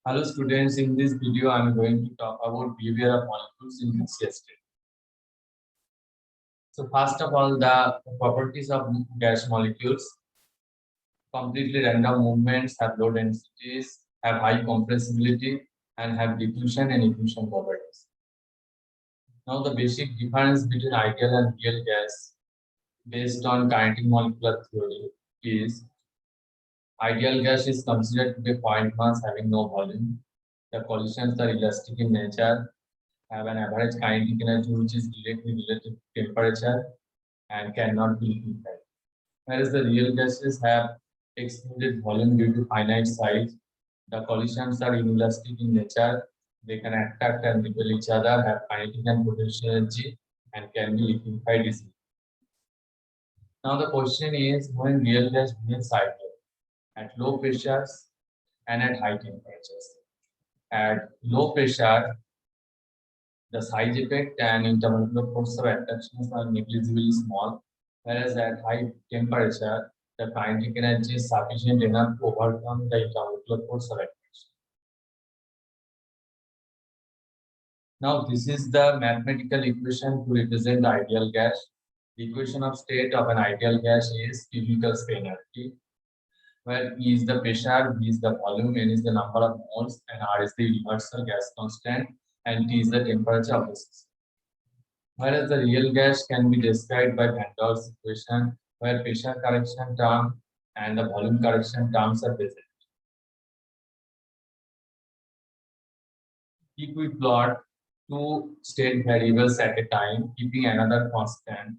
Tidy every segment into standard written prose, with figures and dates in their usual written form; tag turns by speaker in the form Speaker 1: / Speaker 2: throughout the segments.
Speaker 1: Hello students, in this video I am going to talk about behavior of molecules in gaseous state. So first of all, the properties of gas molecules: completely random movements, have low densities, have high compressibility, and have diffusion and effusion properties. Now the basic difference between ideal and real gas based on kinetic molecular theory is: ideal gas is considered to be a point mass having no volume. The collisions are elastic in nature, have an average kinetic energy which is directly related to temperature and cannot be liquefied. Whereas the real gases have excluded volume due to finite size. The collisions are inelastic in nature. They can attract and repel each other, have kinetic and potential energy, and can be liquefied easily. Now the question is, when real gas behaves ideal at low pressures and at high temperatures. At low pressure, the size effect and intermolecular force of attractions are negligibly small, whereas at high temperature, the kinetic energy is sufficient enough to overcome the intermolecular force of attraction. Now, this is the mathematical equation to represent the ideal gas. The equation of state of an ideal gas is Q equals energy, where E is the pressure, V is the volume, N is the number of moles, and R is the universal gas constant, and T is the temperature of the system. Whereas the real gas can be described by Van Dor's equation, where pressure correction term and the volume correction terms are present. If we plot two state variables at a time, keeping another constant,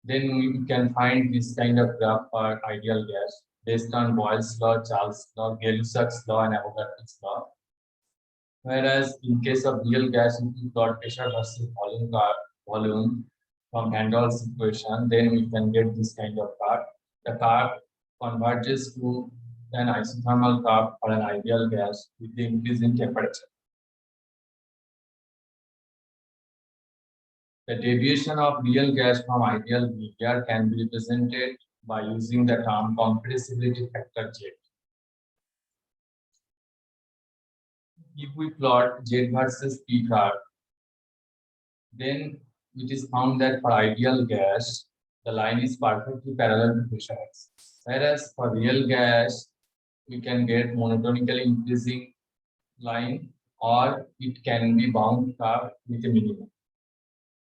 Speaker 1: then we can find this kind of graph for ideal gas based on Boyle's law, Charles' law, Gay-Lussac's law, and Avogadro's law. Whereas in case of real gas, if we plot pressure versus volume from Van Dor's equation, then we can get this kind of curve. The curve converges to an isothermal curve for an ideal gas with the increase in temperature. The deviation of real gas from ideal behavior can be represented by using the term compressibility factor Z. If we plot Z versus P curve, then it is found that for ideal gas, the line is perfectly parallel to pressure axis. Whereas for real gas, we can get monotonically increasing line, or it can be bound curve with a minimum.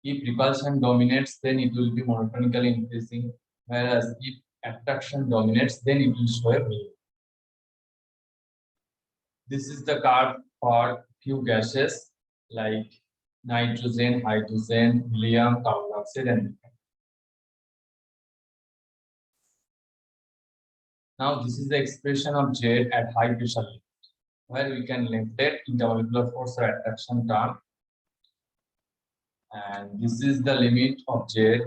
Speaker 1: If repulsion dominates, then it will be monotonically increasing, whereas if attraction dominates, then it will show a minimum. This is the curve for few gases like nitrogen, hydrogen, helium, carbon dioxide, and methane. Now this is the expression of Z at high pressure limit, where we can negate intermolecular force or attraction term. And this is the limit of Z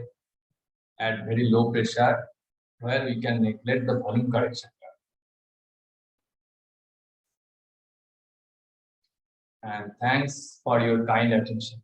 Speaker 1: at very low pressure, where we can neglect the volume correction term. And thanks for your kind attention.